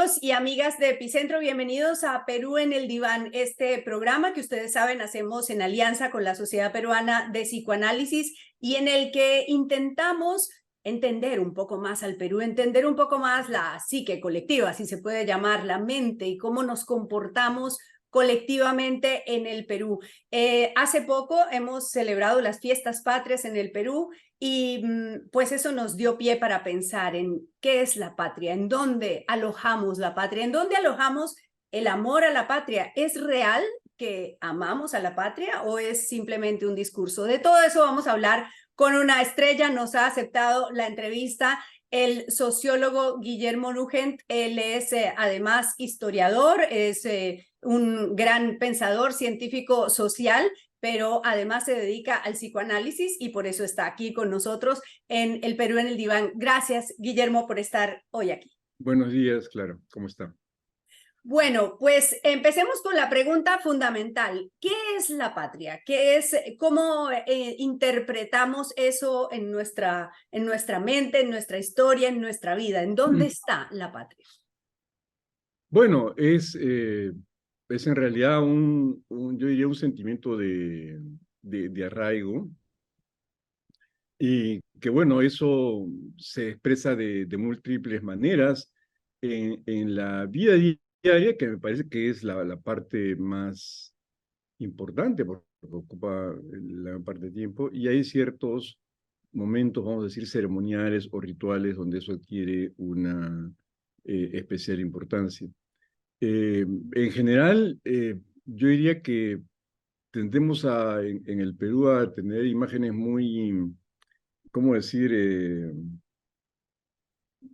Amigos y amigas de Epicentro, bienvenidos a Perú en el Diván, este programa que ustedes saben hacemos en alianza con la Sociedad Peruana de Psicoanálisis y en el que intentamos entender un poco más al Perú, entender un poco más la psique colectiva, si se puede llamar, la mente y cómo nos comportamos colectivamente en el Perú. Hace poco hemos celebrado las fiestas patrias en el Perú y pues eso nos dio pie para pensar en qué es la patria, en dónde alojamos la patria, en dónde alojamos el amor a la patria. ¿Es real que amamos a la patria o es simplemente un discurso? De todo eso vamos a hablar con una estrella. Nos ha aceptado la entrevista el sociólogo Guillermo Nugent. Él es además historiador, es un gran pensador científico social, pero además se dedica al psicoanálisis y por eso está aquí con nosotros en El Perú en el Diván. Gracias, Guillermo, por estar hoy aquí. Buenos días, Clara. ¿Cómo está? Bueno, pues empecemos con la pregunta fundamental. ¿Qué es la patria? ¿Cómo interpretamos eso en nuestra mente, en nuestra historia, en nuestra vida? ¿En dónde está la patria? Bueno, es en realidad yo diría un sentimiento de arraigo y que bueno, eso se expresa de múltiples maneras en la vida diaria, que me parece que es la parte más importante porque ocupa la parte de tiempo, y hay ciertos momentos, vamos a decir, ceremoniales o rituales donde eso adquiere una especial importancia. En general, yo diría que tendemos en el Perú a tener imágenes muy, ¿cómo decir?,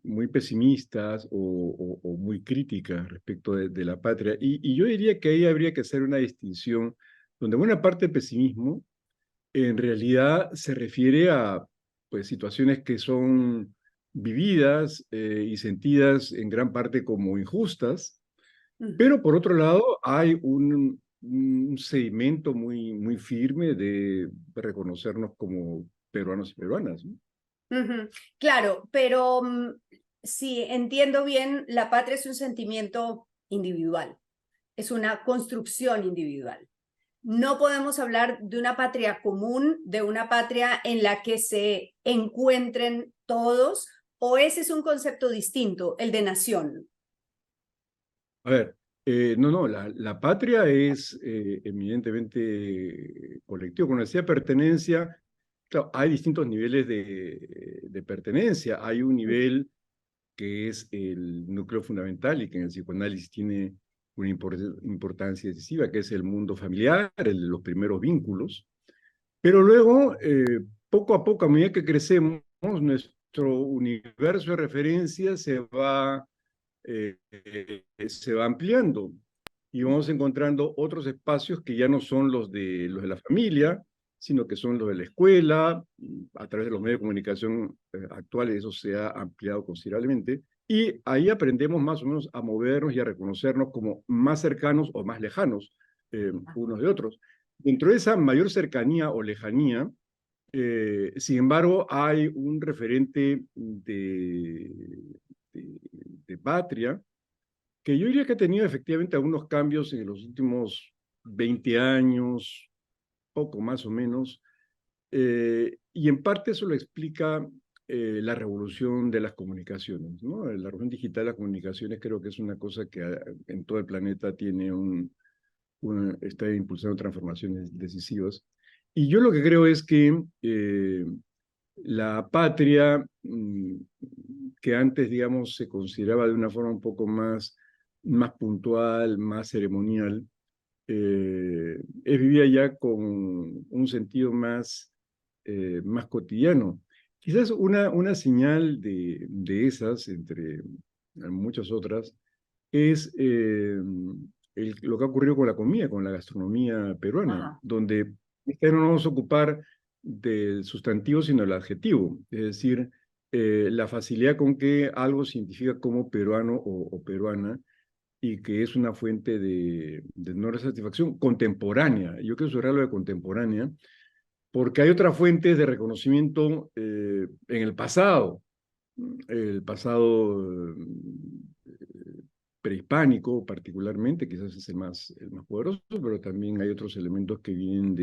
muy pesimistas o muy críticas respecto de la patria. Y yo diría que ahí habría que hacer una distinción donde buena parte del pesimismo en realidad se refiere a pues, situaciones que son vividas y sentidas en gran parte como injustas, pero por otro lado hay un sedimento muy firme de reconocernos como peruanos y peruanas, ¿no? Claro, pero si entiendo bien, la patria es un sentimiento individual, es una construcción individual. No podemos hablar de una patria común, de una patria en la que se encuentren todos, o ese es un concepto distinto, el de nación. A ver, no, la patria es eminentemente colectivo. Cuando decía pertenencia, claro, hay distintos niveles de pertenencia. Hay un nivel que es el núcleo fundamental y que en el psicoanálisis tiene una importancia decisiva, que es el mundo familiar, el de los primeros vínculos. Pero luego, poco a poco, a medida que crecemos, nuestro universo de referencia se va ampliando y vamos encontrando otros espacios que ya no son los de la familia, sino que son los de la escuela. A través de los medios de comunicación actuales eso se ha ampliado considerablemente y ahí aprendemos más o menos a movernos y a reconocernos como más cercanos o más lejanos unos de otros. Dentro de esa mayor cercanía o lejanía, sin embargo, hay un referente de, de patria que yo diría que ha tenido efectivamente algunos cambios en los últimos 20 años, poco más o menos, y en parte eso lo explica la revolución de las comunicaciones, ¿no? La revolución digital de las comunicaciones creo que es una cosa que en todo el planeta está impulsando transformaciones decisivas. Y yo lo que creo es que la patria, que antes, digamos, se consideraba de una forma un poco más puntual, más ceremonial, es vivida ya con un sentido más cotidiano. Quizás una señal de esas, entre muchas otras, es lo que ha ocurrido con la comida, con la gastronomía peruana, Ajá. donde no nos vamos a ocupar del sustantivo, sino del adjetivo. Es decir, la facilidad con que algo se identifica como peruano o peruana y que es una fuente de enorme satisfacción contemporánea. Yo quiero subrayar lo de contemporánea, porque hay otras fuentes de reconocimiento en el pasado. El pasado prehispánico particularmente, quizás es el más poderoso, pero también hay otros elementos que vienen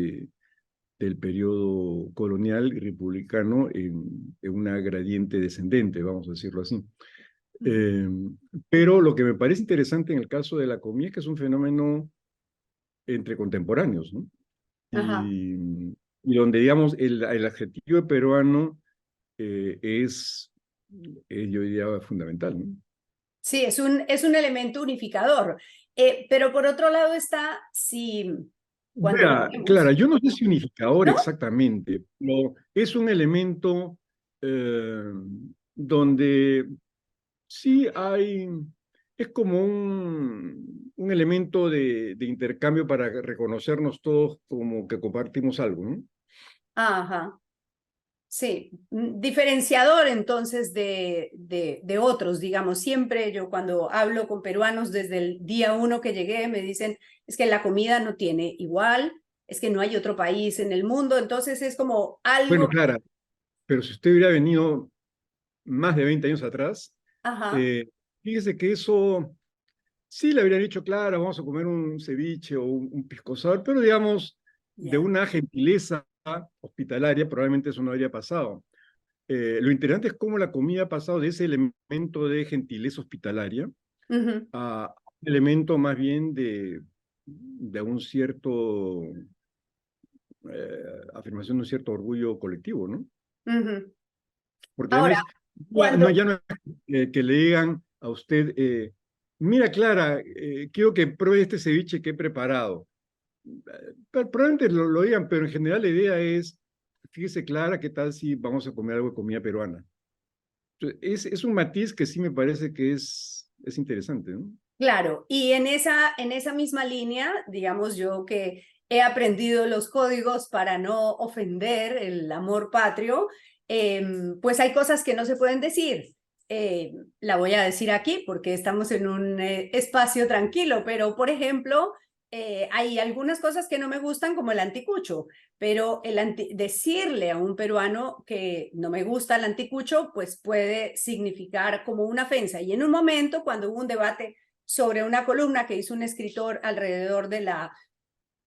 del periodo colonial y republicano en una gradiente descendente, vamos a decirlo así. Eh, pero lo que me parece interesante en el caso de la comida es que es un fenómeno entre contemporáneos, ¿no? Ajá. Y donde, digamos, el adjetivo peruano es, yo diría, fundamental, ¿no? Sí, es un elemento unificador. Pero por otro lado está, si cuando lo Mira, Clara, vemos, yo no sé si unificador ¿no? exactamente, pero es un elemento eh, donde sí hay, es como un elemento de intercambio para reconocernos todos como que compartimos algo, ¿no? Ajá. Sí, diferenciador entonces de otros, digamos, siempre yo cuando hablo con peruanos desde el día uno que llegué me dicen, es que la comida no tiene igual, es que no hay otro país en el mundo, entonces es como Bueno, algo, Clara, pero si usted hubiera venido más de 20 años atrás, ajá, eh, fíjese que eso sí le habrían dicho, claro, vamos a comer un ceviche o un pisco sour, pero digamos, de ya, una gentileza hospitalaria, probablemente eso no habría pasado. Lo interesante es cómo la comida ha pasado de ese elemento de gentileza hospitalaria ujú, a un elemento más bien de un cierto, afirmación de un cierto orgullo colectivo, ¿no? ujú. Porque Ahora, además, cuando, ya no es que le digan a usted, mira Clara, quiero que pruebe este ceviche que he preparado. Probablemente lo digan, pero en general la idea es, fíjese Clara, ¿qué tal si vamos a comer algo de comida peruana? Entonces, es un matiz que sí me parece que es interesante, ¿no? claro, y en esa misma línea, digamos yo que he aprendido los códigos para no ofender el amor patrio, pues hay cosas que no se pueden decir. La voy a decir aquí porque estamos en un espacio tranquilo, pero por ejemplo, hay algunas cosas que no me gustan como el anticucho, pero decirle a un peruano que no me gusta el anticucho, pues puede significar como una ofensa. Y en un momento, cuando hubo un debate sobre una columna que hizo un escritor alrededor de la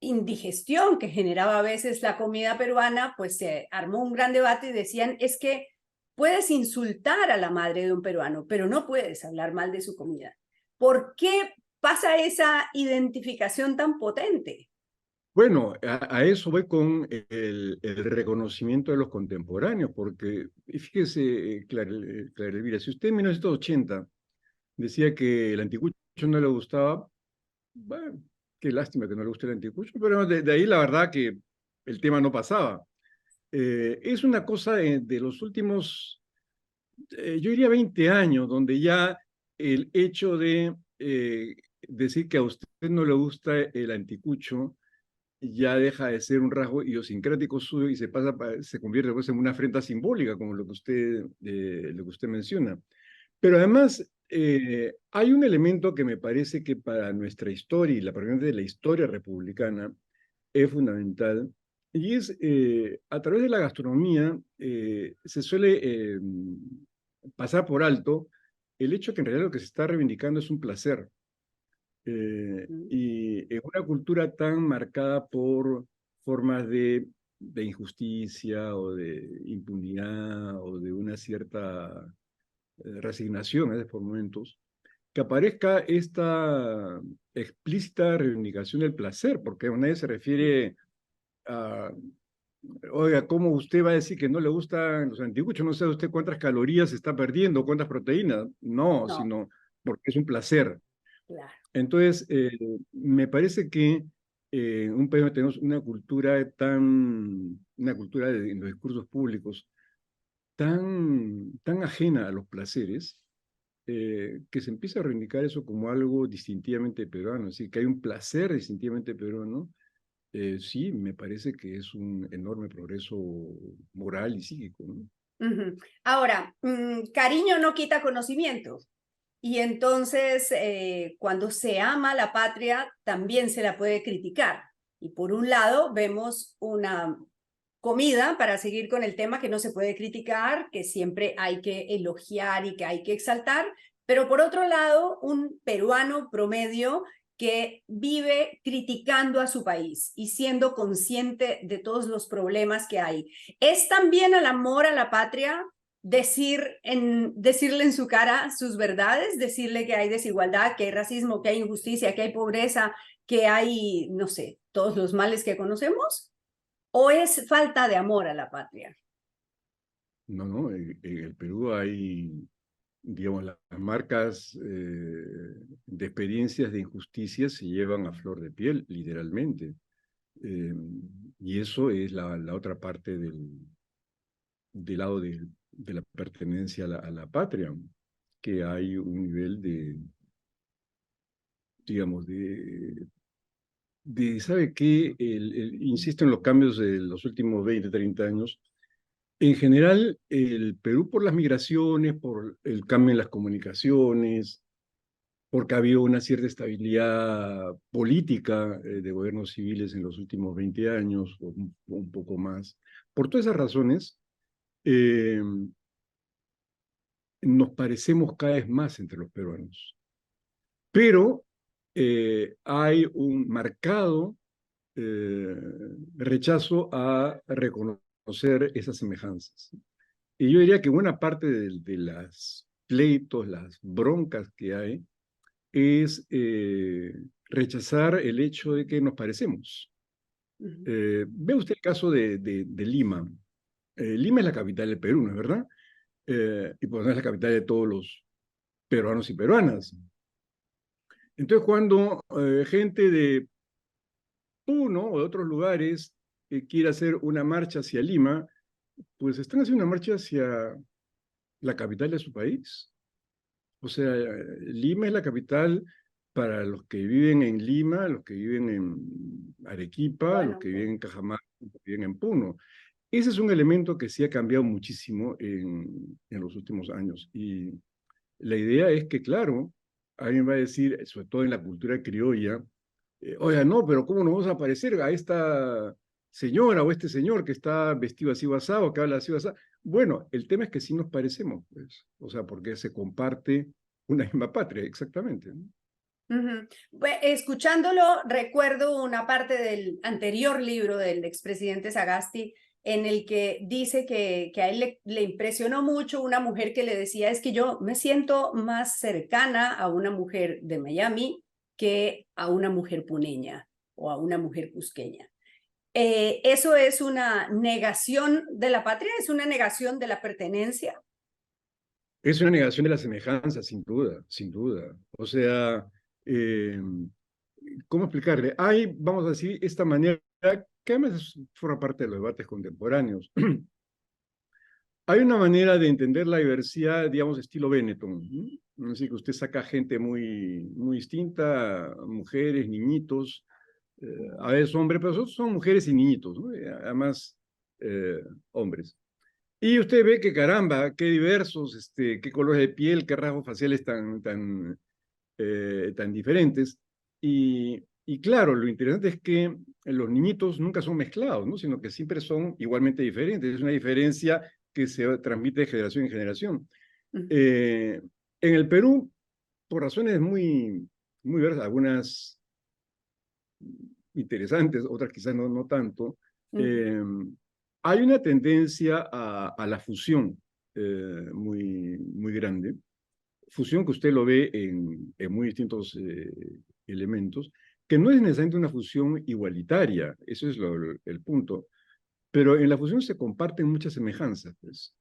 indigestión que generaba a veces la comida peruana, pues se armó un gran debate y decían, es que puedes insultar a la madre de un peruano, pero no puedes hablar mal de su comida. ¿Por qué pasa esa identificación tan potente? Bueno, a eso voy con el reconocimiento de los contemporáneos, porque fíjese, Clara Elvira, si usted en 1980 decía que el anticucho no le gustaba, bueno, qué lástima que no le guste el anticucho, pero de ahí la verdad que el tema no pasaba. Es una cosa de los últimos, yo diría 20 años, donde ya el hecho de decir que a usted no le gusta el anticucho ya deja de ser un rasgo idiosincrático suyo y se convierte pues, en una afrenta simbólica, como lo que usted menciona. Pero además, hay un elemento que me parece que para nuestra historia y la de la historia republicana es fundamental, y es a través de la gastronomía se suele pasar por alto el hecho que en realidad lo que se está reivindicando es un placer. Y en una cultura tan marcada por formas de injusticia o de impunidad o de una cierta resignación por momentos, que aparezca esta explícita reivindicación del placer, porque a nadie se refiere a, oiga, ¿cómo usted va a decir que no le gustan los anticuchos? No sé usted cuántas calorías está perdiendo, cuántas proteínas. No, No, sino porque es un placer. claro. Entonces, me parece que en un país donde tenemos una cultura en los discursos públicos tan ajena a los placeres, que se empieza a reivindicar eso como algo distintivamente peruano, es decir, que hay un placer distintivamente peruano, sí, me parece que es un enorme progreso moral y psíquico, ¿no? Ahora, cariño no quita conocimiento. Y entonces, cuando se ama la patria, también se la puede criticar. Y por un lado, vemos una comida, para seguir con el tema, que no se puede criticar, que siempre hay que elogiar y que hay que exaltar, pero por otro lado, un peruano promedio que vive criticando a su país y siendo consciente de todos los problemas que hay. ¿Es también el amor a la patria decirle en su cara sus verdades, decirle que hay desigualdad, que hay racismo, que hay injusticia, que hay pobreza, que hay, no sé, todos los males que conocemos? ¿O es falta de amor a la patria? No, no, en el Perú hay, digamos, las marcas de experiencias de injusticia se llevan a flor de piel, literalmente. Eh, y eso es la otra parte del lado de la pertenencia a la patria, que hay un nivel de, digamos, ¿sabe qué? Insisto en los cambios de los últimos 20, 30 años. En general, el Perú por las migraciones, por el cambio en las comunicaciones, porque ha habido una cierta estabilidad política de gobiernos civiles en los últimos 20 años, o un poco más. Por todas esas razones, eh, nos parecemos cada vez más entre los peruanos. Pero hay un marcado eh, rechazo a reconocer esas semejanzas. Y yo diría que buena parte de las pleitos, las broncas que hay, es rechazar el hecho de que nos parecemos. Ve usted el caso de Lima. Lima es la capital del Perú, ¿no es verdad? Y pues no es la capital de todos los peruanos y peruanas. Entonces, cuando gente de Puno o de otros lugares quiere hacer una marcha hacia Lima, pues están haciendo una marcha hacia la capital de su país. O sea, Lima es la capital para los que viven en Lima, los que viven en Arequipa, los Bueno, que viven en Cajamarca, los que viven en Puno. Ese es un elemento que sí ha cambiado muchísimo en los últimos años. Y la idea es que, claro, alguien va a decir, sobre todo en la cultura criolla, oiga, no, pero ¿cómo nos vamos a parecer a esta señora o este señor que está vestido así basado, que habla así basado? Bueno, el tema es que sí nos parecemos, pues, o sea, porque se comparte una misma patria, exactamente, ¿no? Pues, escuchándolo, recuerdo una parte del anterior libro del expresidente Sagasti en el que dice que a él le impresionó mucho una mujer que le decía, es que yo me siento más cercana a una mujer de Miami que a una mujer puneña o a una mujer cusqueña. ¿Eso es una negación de la patria? ¿Es una negación de la pertenencia? Es una negación de la semejanza, sin duda, sin duda. O sea, eh, ¿cómo explicarle? Hay, vamos a decir, esta manera, que además forma parte de los debates contemporáneos. Hay una manera de entender la diversidad, digamos, estilo Benetton, ¿no? Así que usted saca gente muy distinta, mujeres, niñitos, a veces hombres, pero son mujeres y niñitos, ¿no? Además, eh, hombres. Y usted ve que caramba, qué diversos, qué colores de piel, qué rasgos faciales tan diferentes. Y claro, lo interesante es que los niñitos nunca son mezclados, ¿no? Sino que siempre son igualmente diferentes. Es una diferencia que se transmite de generación en generación. Eh, en el Perú, por razones muy diversas, algunas interesantes, otras quizás no tanto, eh, hay una tendencia a la fusión muy grande. Fusión que usted lo ve en muy distintos elementos, que no es necesariamente una fusión igualitaria, eso es el punto, pero en la fusión se comparten muchas semejanzas, pues.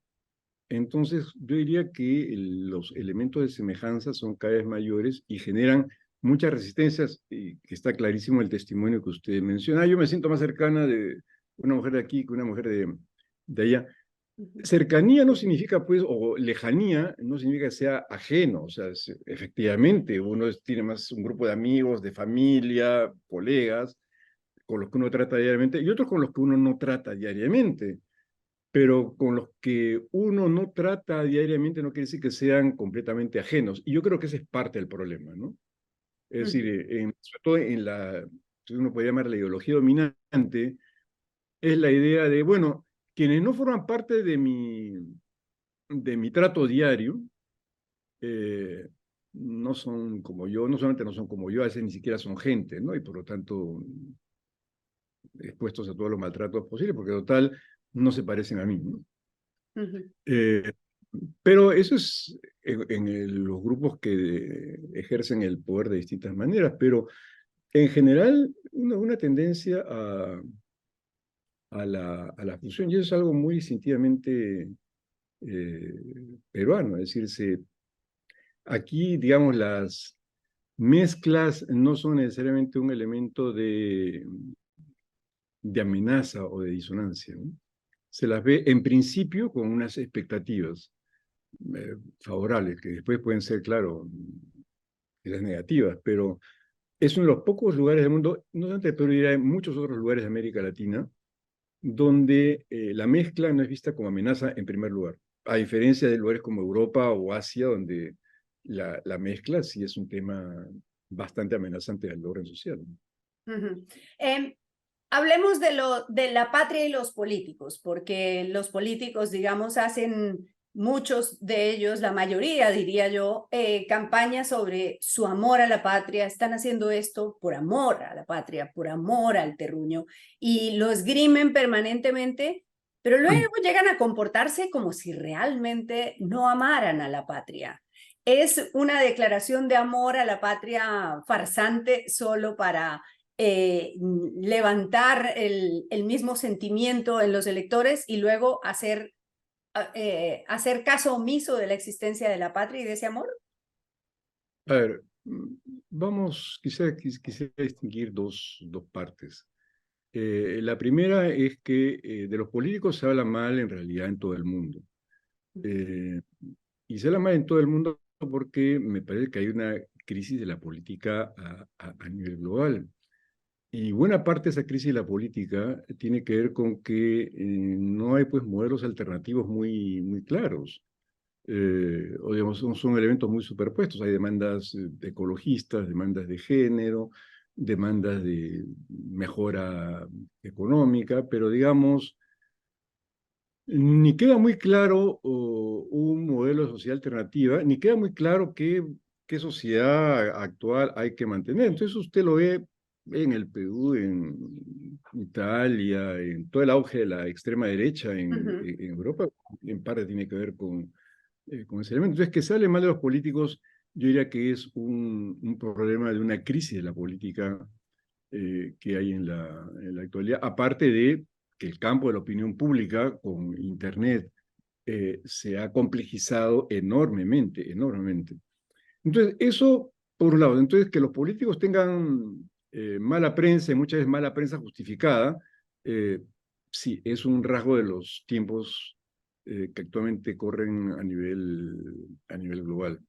Entonces, yo diría que los elementos de semejanza son cada vez mayores y generan muchas resistencias, y que está clarísimo el testimonio que usted menciona. Yo me siento más cercana de una mujer de aquí que una mujer de allá. Cercanía no significa, pues, o lejanía no significa que sea ajeno, o sea, efectivamente, uno tiene más un grupo de amigos, de familia, colegas, con los que uno trata diariamente, y otros con los que uno no trata diariamente, pero con los que uno no trata diariamente no quiere decir que sean completamente ajenos, y yo creo que ese es parte del problema, ¿no? Es decir, sobre todo en uno puede llamar la ideología dominante, es la idea de, bueno, quienes no forman parte de mi trato diario, no son como yo, no solamente no son como yo, a veces ni siquiera son gente, ¿no? Y por lo tanto expuestos a todos los maltratos posibles, porque total no se parecen a mí, ¿no? Ujú. Eh, pero eso es los grupos que ejercen el poder de distintas maneras, pero en general una tendencia a la fusión, y eso es algo muy instintivamente eh, peruano, es decir, aquí, digamos, las mezclas no son necesariamente un elemento de amenaza o de disonancia, ¿no? Se las ve en principio con unas expectativas favorables, que después pueden ser, claro, las negativas, pero es uno de los pocos lugares del mundo, no solamente de Perú, diría en muchos otros lugares de América Latina, donde la mezcla no es vista como amenaza en primer lugar, a diferencia de lugares como Europa o Asia, donde la mezcla sí es un tema bastante amenazante al orden social. Ujú. Hablemos de la patria y los políticos, porque los políticos, digamos, hacen muchos de ellos, la mayoría, diría yo, campañas sobre su amor a la patria. Están haciendo esto por amor a la patria, por amor al terruño, y lo esgrimen permanentemente, pero luego llegan a comportarse como si realmente no amaran a la patria. Es una declaración de amor a la patria farsante solo para levantar el mismo sentimiento en los electores y luego hacer caso omiso de la existencia de la patria y de ese amor. A ver, vamos, quisiera distinguir dos partes. La primera es que de los políticos se habla mal en realidad en todo el mundo. Eh, y se habla mal en todo el mundo porque me parece que hay una crisis de la política a nivel global. Y buena parte de esa crisis de la política tiene que ver con que no hay pues modelos alternativos muy claros. O digamos, son elementos muy superpuestos. Hay demandas ecologistas, demandas de género, demandas de mejora económica, pero digamos, ni queda muy claro un modelo de sociedad alternativa, ni queda muy claro qué sociedad actual hay que mantener. Entonces usted lo ve en el Perú, en Italia, en todo el auge de la extrema derecha Ujú. en Europa, en parte tiene que ver con ese elemento. Entonces, que se hable mal de los políticos, yo diría que es un problema de una crisis de la política que hay en la actualidad, aparte de que el campo de la opinión pública con Internet se ha complejizado enormemente, enormemente. Entonces, eso por un lado. Entonces, que los políticos tengan mala prensa, y muchas veces mala prensa justificada, eh, sí, es un rasgo de los tiempos que actualmente corren a nivel global.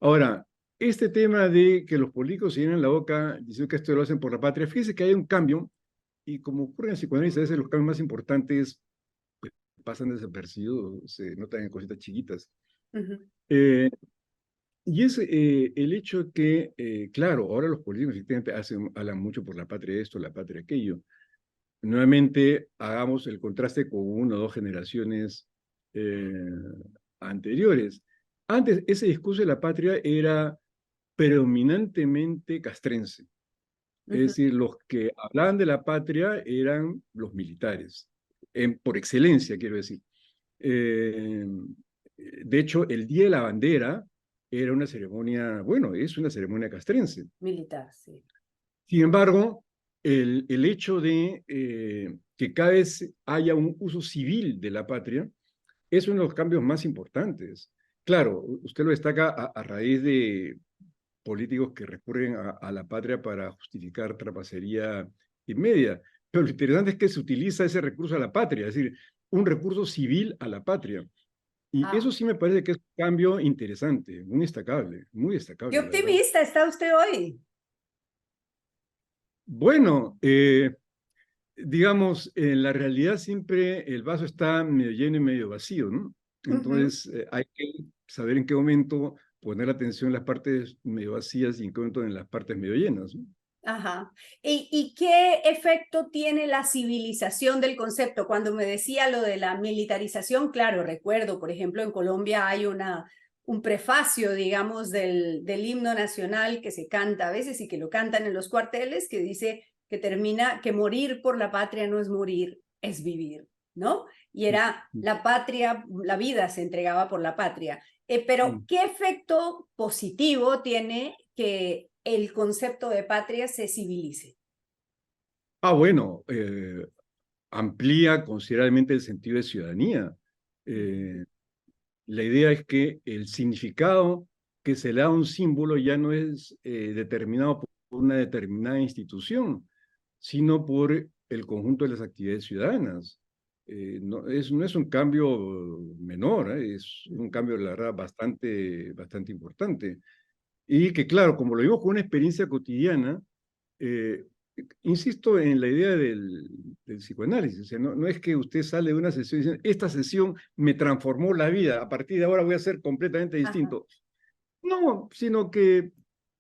Ahora, este tema de que los políticos se llenan la boca diciendo que esto lo hacen por la patria, fíjese que hay un cambio, y como ocurre en el psicoanálisis, a veces los cambios más importantes pues, pasan desapercibidos, se notan en cositas chiquitas. Ujú. Eh, y es el hecho que, claro, ahora los políticos efectivamente hablan mucho por la patria esto, la patria aquello. Nuevamente, hagamos el contraste con una o dos generaciones eh, anteriores. Antes, ese discurso de la patria era predominantemente castrense. Es Ujú. decir, los que hablaban de la patria eran los militares, por excelencia, quiero decir. Eh, de hecho, el Día de la Bandera era una ceremonia, bueno, es una ceremonia castrense. Militar, sí. Sin embargo, el hecho de que cada vez haya un uso civil de la patria es uno de los cambios más importantes. Claro, usted lo destaca a raíz de políticos que recurren a la patria para justificar trapacería inmedia. Pero lo interesante es que se utiliza ese recurso a la patria, es decir, un recurso civil a la patria. Y eso Ah, sí me parece que es un cambio interesante, muy qué destacable, la verdad. optimista está usted hoy. Bueno, digamos, en la realidad siempre el vaso está medio lleno y medio vacío, ¿no? Ujú. Entonces hay que saber en qué momento poner atención en las partes medio vacías y en qué momento en las partes medio llenas, ¿no? Ajá. ¿Y qué efecto tiene la civilización del concepto? Cuando me decía lo de la militarización, claro, recuerdo, por ejemplo, en Colombia hay un prefacio, digamos, del himno nacional que se canta a veces y que lo cantan en los cuarteles, que dice que termina, que morir por la patria no es morir, es vivir, ¿no? Y era la patria, la vida se entregaba por la patria. Pero, ¿qué efecto positivo tiene que el concepto de patria se civilice? Bueno, amplía considerablemente el sentido de ciudadanía. La idea es que el significado que se le da a un símbolo ya no es determinado por una determinada institución, sino por el conjunto de las actividades ciudadanas. No es un cambio menor, es un cambio, la verdad, bastante importante. Y que, claro, como lo vimos con una experiencia cotidiana, eh, insisto en la idea del psicoanálisis. O sea, no es que usted sale de una sesión diciendo, esta sesión me transformó la vida, a partir de ahora voy a ser completamente distinto. Ajá. No, sino que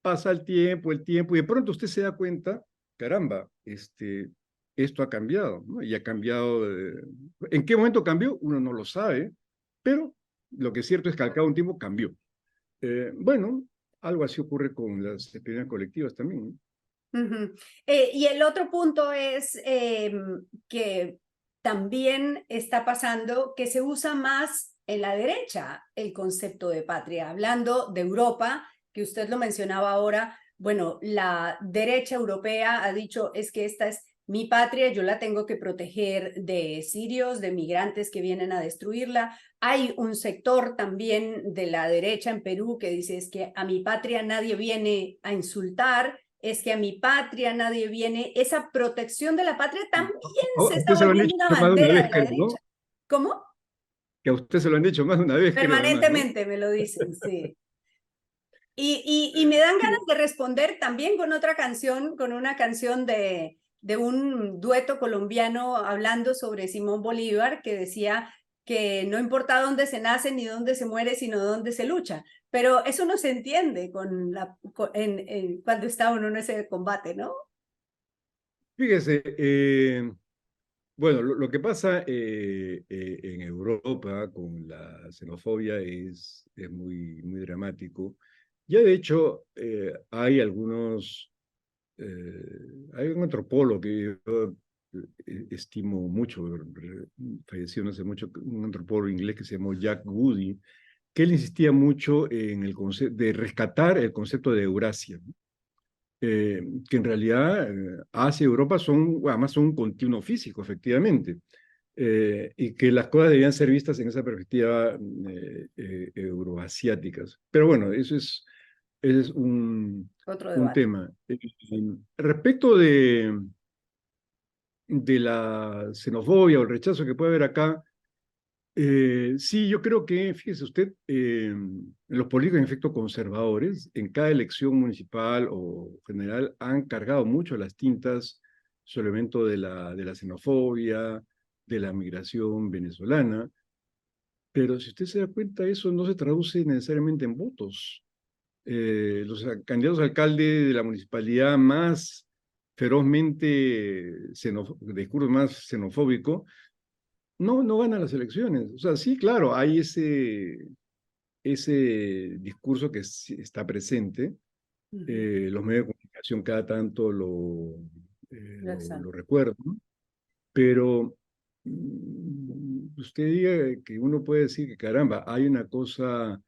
pasa el tiempo, y de pronto usted se da cuenta, caramba, esto ha cambiado, ¿no? Y ha cambiado. ¿En qué momento cambió? Uno no lo sabe, pero lo que es cierto es que al cabo de un tiempo cambió. Bueno, algo así ocurre con las experiencias colectivas también, ¿no? Y el otro punto es que también está pasando que se usa más en la derecha el concepto de patria. Hablando de Europa, que usted lo mencionaba ahora, bueno, la derecha europea ha dicho es que esta es mi patria, yo la tengo que proteger de sirios, de migrantes que vienen a destruirla. Hay un sector también de la derecha en Perú que dice es que a mi patria nadie viene a insultar, es que a mi patria nadie viene. Esa protección de la patria también se está Usted se lo han volviendo dicho una más de una bandera vez, de la creo, derecha. ¿no? ¿Cómo? Que a usted se lo han dicho más de una vez, creo, además, ¿no? Permanentemente me lo dicen, sí. Y me dan ganas de responder también con otra canción, con una canción de un dueto colombiano hablando sobre Simón Bolívar, que decía que no importa dónde se nace ni dónde se muere, sino dónde se lucha. Pero eso no se entiende cuando está uno en ese combate, ¿no? Fíjese, bueno, lo que pasa en Europa con la xenofobia es muy dramático. Ya de hecho hay hay un antropólogo que yo estimo mucho, falleció no hace mucho, un antropólogo inglés que se llamó Jack Goody, que él insistía mucho en el concepto de rescatar el concepto de Eurasia, ¿no? Que en realidad Asia y Europa además son un continuo físico, efectivamente, y que las cosas debían ser vistas en esa perspectiva euroasiáticas. Pero bueno, ese es Otro un debate. tema. Respecto de la xenofobia o el rechazo que puede haber acá, sí, yo creo que, fíjese usted, los políticos en efecto conservadores, en cada elección municipal o general, han cargado mucho las tintas sobre el elemento de la xenofobia, de la migración venezolana, pero si usted se da cuenta, eso no se traduce necesariamente en votos. Los candidatos a alcalde de la municipalidad más ferozmente, de discurso más xenofóbico, no ganan las elecciones. O sea, sí, claro, hay ese discurso que está presente. Los medios de comunicación cada tanto lo recuerdan, ¿no? Pero usted diga que uno puede decir que, caramba, hay una cosa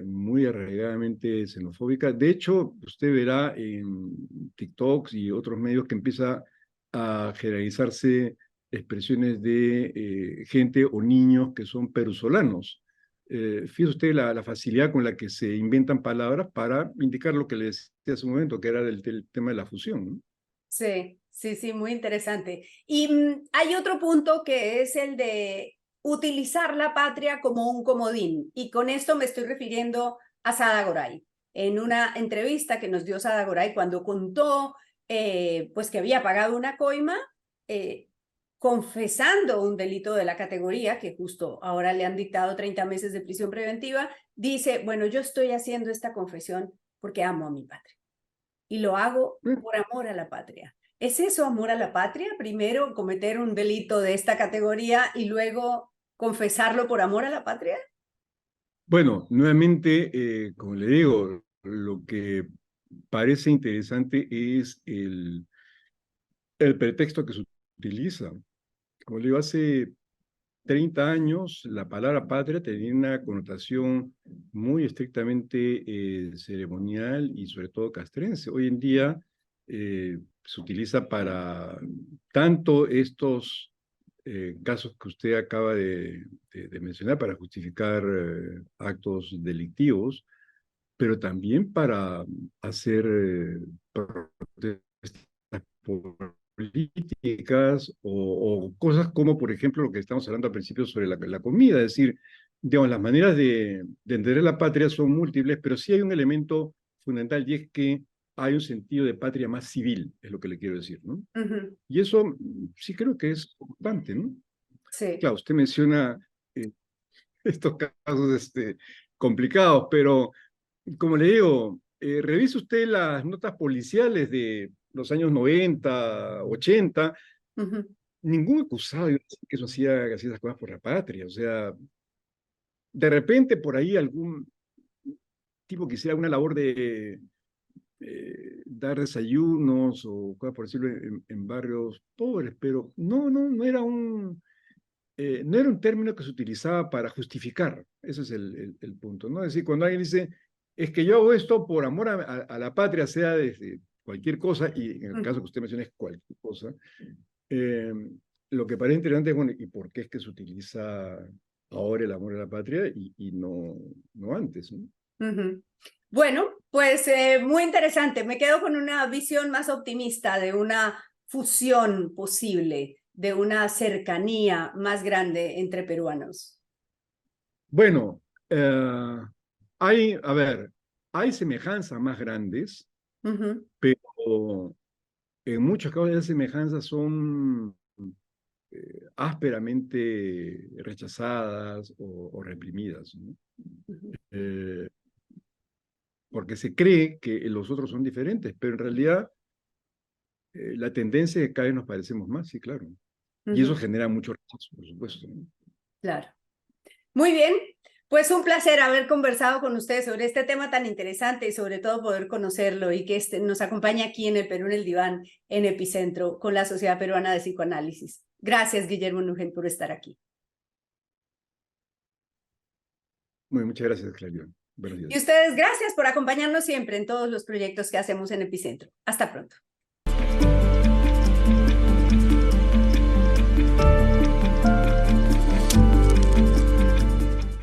muy arraigadamente xenofóbica. De hecho, usted verá en TikToks y otros medios que empieza a generalizarse expresiones de gente o niños que son perusolanos. Fíjese usted la facilidad con la que se inventan palabras para indicar lo que le decía hace un momento, que era del tema de la fusión, ¿no? Sí, sí, sí, muy interesante. Y hay otro punto que es el de utilizar la patria como un comodín. Y con esto me estoy refiriendo a Sada Goray. En una entrevista que nos dio Sada Goray cuando contó pues que había pagado una coima, confesando un delito de la categoría, que justo ahora le han dictado 30 meses de prisión preventiva, dice, bueno, yo estoy haciendo esta confesión porque amo a mi patria. Y lo hago por amor a la patria. ¿Es eso amor a la patria? Primero cometer un delito de esta categoría y luego confesarlo por amor a la patria. Bueno, nuevamente, como le digo, lo que parece interesante es el pretexto que se utiliza. Como le digo, hace 30 años la palabra patria tenía una connotación muy estrictamente ceremonial y sobre todo castrense. Hoy en día se utiliza para tanto estos casos que usted acaba de mencionar para justificar actos delictivos, pero también para hacer protestas políticas o cosas como, por ejemplo, lo que estamos hablando al principio sobre la comida. Es decir, digamos, las maneras de entender la patria son múltiples, pero sí hay un elemento fundamental y es que hay un sentido de patria más civil, es lo que le quiero decir, ¿no? Ujú. Y eso sí creo que es importante, ¿no? Sí. Claro, usted menciona eh, estos casos complicados, pero como le digo, revise usted las notas policiales de los años 90, 80, Ujú. ningún acusado iba a decir que eso hacía esas cosas por la patria. O sea, de repente por ahí algún tipo que hiciera una labor de dar desayunos o cosas por decirlo en barrios pobres, pero no era no era un término que se utilizaba para justificar. Ese es el punto, ¿no? Es decir, cuando alguien dice, es que yo hago esto por amor a la patria, sea desde cualquier cosa, y en el caso que Ujú. usted menciona es cualquier cosa, eh, lo que parece interesante es, bueno, ¿y por qué es que se utiliza ahora el amor a la patria y no antes, ¿no? Ujú. Bueno, pues muy interesante. Me quedo con una visión más optimista de una fusión posible, de una cercanía más grande entre peruanos. Bueno, a ver, hay semejanzas más grandes, Ujú. pero en muchos casos esas semejanzas son ásperamente rechazadas o reprimidas, ¿no? Ujú. Eh, porque se cree que los otros son diferentes, pero en realidad la tendencia es que cada vez nos parecemos más, sí, claro. Y eso Ujú. genera mucho rechazo, por supuesto, ¿no? Claro. Muy bien, pues un placer haber conversado con ustedes sobre este tema tan interesante y sobre todo poder conocerlo y que nos acompañe aquí en el Perú en el Diván, en Epicentro, con la Sociedad Peruana de Psicoanálisis. Gracias, Guillermo Núñez, por estar aquí. Muy, muchas gracias, Claudio. Buenos Y días. ustedes, gracias por acompañarnos siempre en todos los proyectos que hacemos en Epicentro. Hasta pronto.